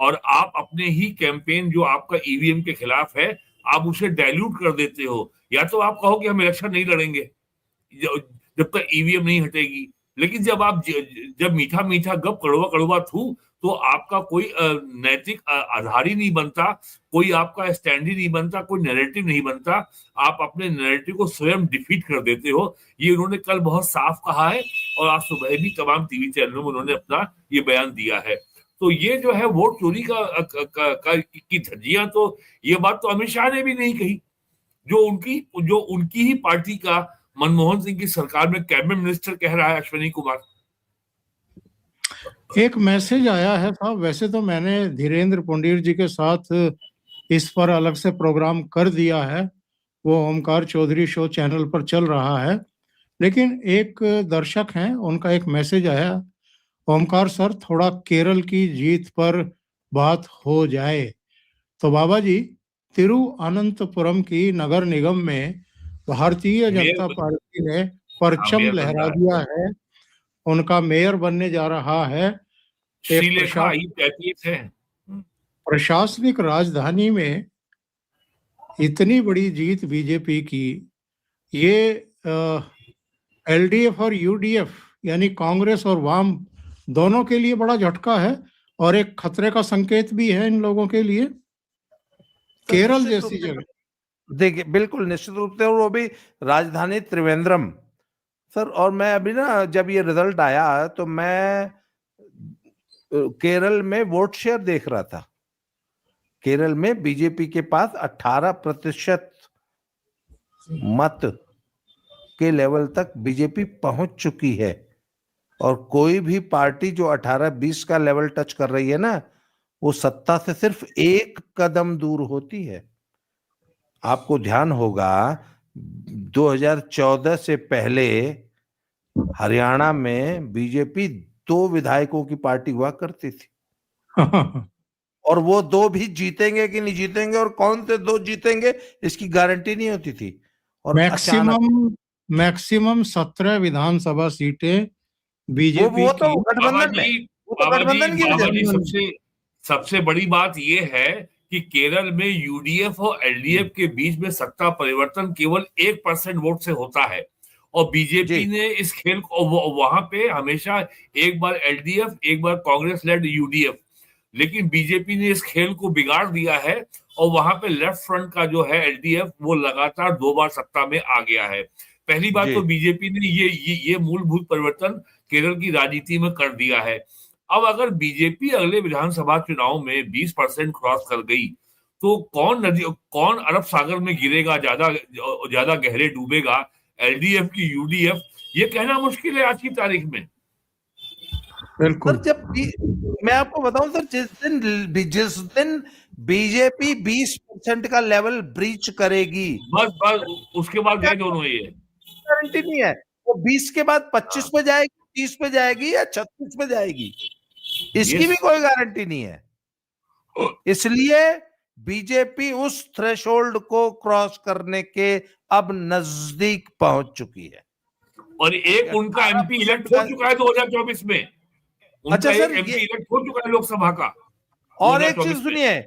और आप अपने ही कैंपेन जो आपका ईवीएम के खिलाफ है आप उसे डाइल्यूट कर देते हो। या तो आप कहो कि हम इलेक्शन नहीं लड़ेंगे जब तक ईवीएम नहीं हटेगी, लेकिन जब मीठा मीठा गप कड़वा कड़वा थू तो आपका कोई नैतिक आधार ही नहीं बनता, कोई आपका स्टैंड ही नहीं बनता, कोई नैरेटिव नहीं बनता। आप अपने नैरेटिव को स्वयं डिफीट कर देते हो। ये उन्होंने कल बहुत साफ कहा है और आज सुबह भी तमाम टीवी चैनलों में उन्होंने अपना ये बयान दिया है। तो ये जो है वोट चोरी की धज्जियां, तो ये बात तो अमित शाह ने भी नहीं कही, जो उनकी ही पार्टी का मनमोहन सिंह की सरकार में कैबिनेट मिनिस्टर कह रहा है अश्विनी कुमार। एक मैसेज आया है साहब, वैसे तो मैंने धीरेन्द्र पुंडीर जी के साथ इस पर अलग से प्रोग्राम कर दिया है, वो ओमकार चौधरी शो चैनल पर चल रहा है, लेकिन एक दर्शक हैं उनका एक मैसेज आया, ओमकार सर थोड़ा केरल की जीत पर बात हो जाए। तो बाबा जी, तिरुअनंतपुरम की नगर निगम में भारतीय जनता पार्टी ने परचम लहरा दिया है उनका मेयर बनने जा रहा है। एक श्रीलेखा IAS है। प्रशासनिक राजधानी में इतनी बड़ी जीत बीजेपी की, ये LDF और UDF यानी कांग्रेस और वाम दोनों के लिए बड़ा झटका है और एक खतरे का संकेत भी है इन लोगों के लिए। केरल जैसी जगह, देखिए बिल्कुल निश्चित रूप से, और वो भी राजधानी त्रिवेंद्रम सर। और मैं अभी ना जब ये रिजल्ट आया तो मैं केरल में वोट शेयर देख रहा था। केरल में बीजेपी के पास 18% मत के लेवल तक बीजेपी पहुंच चुकी है, और कोई भी पार्टी जो 18-20 का लेवल टच कर रही है ना, वो सत्ता से सिर्फ एक कदम दूर होती है। आपको ध्यान होगा 2014 से पहले हरियाणा में बीजेपी 2 विधायकों की पार्टी हुआ करती थी, और वो 2 भी जीतेंगे कि नहीं जीतेंगे और कौन से 2 जीतेंगे इसकी गारंटी नहीं होती थी। और मैक्सिमम 17 विधानसभा सीटें बीजेपी वो तो की। गठबंधन में, वो तो गठबंधन की वजह से। सबसे बड़ी बात यह है कि केरल में UDF और LDF के बीच में सत्ता परिवर्तन केवल 1% वोट से होता है, और बीजेपी ने इस खेल को वहां पे हमेशा एक बार LDF एक बार कांग्रेस लेड UDF, लेकिन बीजेपी ने इस खेल को बिगाड़ दिया है और वहां पे लेफ्ट फ्रंट का जो है LDF वो लगातार 2 बार सत्ता में आ गया है। पहली बात तो बीजेपी ने ये मूलभूत परिवर्तन केरल की राजनीति में कर दिया है। अब अगर बीजेपी अगले विधानसभा चुनाव में 20% क्रॉस कर गई तो कौन अरब सागर में गिरेगा, ज्यादा गहरे डूबेगा, LDF की UDF, ये कहना मुश्किल है आज की तारीख में। बिल्कुल। जब मैं आपको बताऊं सर, जिस दिन बीजेपी 20% का लेवल ब्रीच करेगी, बस उसके बाद गए दोनों, ये गारंटी नहीं है वो 20 के बाद 25 पे जाएगी, 30 पे जाएगी या 36 पे जाएगी, इसकी भी कोई गारंटी नहीं है। इसलिए बीजेपी उस थ्रेशोल्ड को क्रॉस करने के अब नजदीक पहुंच चुकी है। और एक उनका MP इलेक्ट हो चुका है 2024 में। अच्छा सर, MP इलेक्ट हो चुका है लोकसभा का। और एक चीज सुनिए,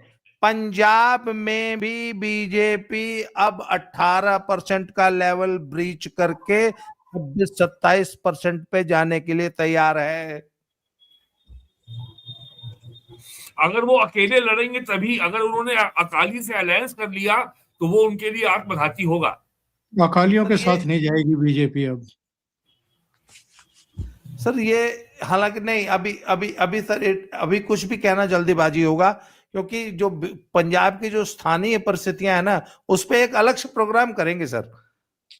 पंजाब में भी बीजेपी अब 18% का लेवल ब्रीच करके 26-27% पे जाने के लिए तैयार है। अगर वो अकेले लड़ेंगे तभी, अगर उन्होंने अकाली से अलायंस कर लिया तो वो उनके लिए आत्मघाती होगा। अकालियों के साथ नहीं जाएगी बीजेपी अब सर। ये हालांकि नहीं, अभी सर अभी कुछ भी कहना जल्दीबाजी होगा, क्योंकि जो पंजाब की जो स्थानीय परिस्थितियां है ना, उस पे एक अलग से प्रोग्राम करेंगे सर।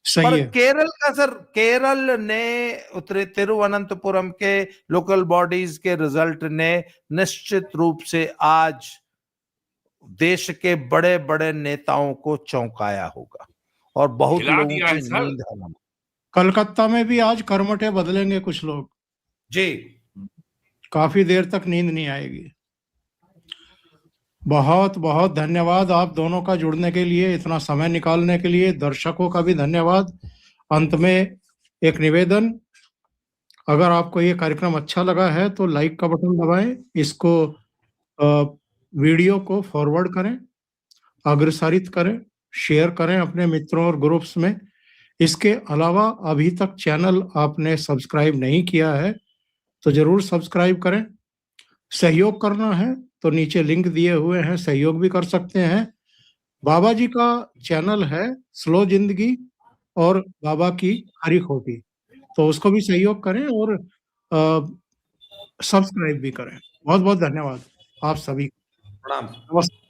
पर केरल का सर, केरल ने तिरुवनंतपुरम के लोकल बॉडीज के रिजल्ट ने निश्चित रूप से आज देश के बड़े बड़े नेताओं को चौंकाया होगा और बहुत लोगों की नींद हराम। कलकत्ता में भी आज करवटें बदलेंगे कुछ लोग जी, काफी देर तक नींद नहीं आएगी। बहुत बहुत धन्यवाद आप दोनों का जुड़ने के लिए, इतना समय निकालने के लिए। दर्शकों का भी धन्यवाद। अंत में एक निवेदन, अगर आपको ये कार्यक्रम अच्छा लगा है तो लाइक का बटन दबाएं, इसको वीडियो को फॉरवर्ड करें, अग्रसारित करें, शेयर करें अपने मित्रों और ग्रुप्स में। इसके अलावा अभी तक चैनल आपने सब्सक्राइब नहीं किया है तो जरूर सब्सक्राइब करें। सहयोग करना है तो नीचे लिंक दिए हुए हैं, सहयोग भी कर सकते हैं। बाबा जी का चैनल है स्लो जिंदगी और बाबा की हरी खोटी, तो उसको भी सहयोग करें और सब्सक्राइब भी करें। बहुत बहुत धन्यवाद आप सभी। प्रणाम। नमस्ते।